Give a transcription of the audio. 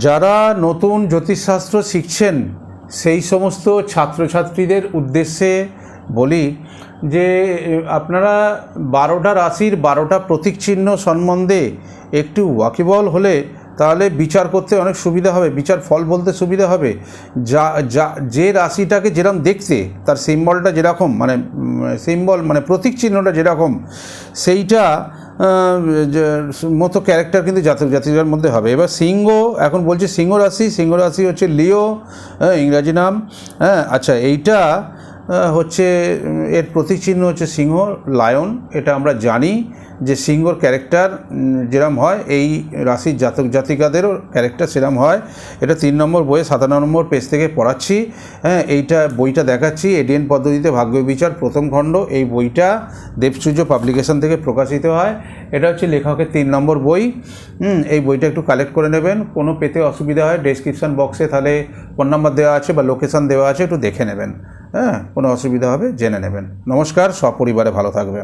যারা নতুন জ্যোতিষশাস্ত্র শিখছেন সেই সমস্ত ছাত্রছাত্রীদের উদ্দেশ্যে বলি যে আপনারা 12টা রাশির 12টা প্রতীক চিহ্ন সম্বন্ধে একটু ওয়াকিবল হলে তাহলে বিচার করতে অনেক সুবিধা হবে, বিচার ফল বলতে সুবিধা হবে। যে রাশিটাকে যেরকম দেখতে, তার সিম্বলটা যেরকম মানে প্রতীক চিহ্নটা যেরকম, সেইটা মতো ক্যারেক্টার কিন্তু জাতক জাতিকার মধ্যে হবে। এবার সিংহ, এখন বলছি সিংহ রাশি হচ্ছে লিও, ইংরাজি নাম। আচ্ছা, এইটা হচ্ছে এর প্রতীক চিহ্ন হচ্ছে সিংহ, লায়ন। এটা আমরা জানি যে সিংহর ক্যারেক্টার যেরকম হয় এই রাশির জাতক জাতিকাদেরও ক্যারেক্টার সেরকম হয়। এটা 3 নম্বর বইয়ে 57 নম্বর পেজ থেকে পড়াচ্ছি। এইটা বইটা দেখাচ্ছি, এডিএন পদ্ধতিতে ভাগ্য বিচার প্রথম খণ্ড। এই বইটা দেবসূর্য পাবলিকেশন থেকে প্রকাশিত হয়। এটা হচ্ছে লেখকের 3 নম্বর বই। এই বইটা একটু কালেক্ট করে নেবেন। কোনো পেতে অসুবিধা হয় ডেসক্রিপশান বক্সে তাহলে ফোন নাম্বার দেওয়া আছে বা লোকেশান দেওয়া আছে, একটু দেখে নেবেন। কোনো অসুবিধা হবে জেনে নেবেন। নমস্কার, সপরিবারে ভালো থাকবেন।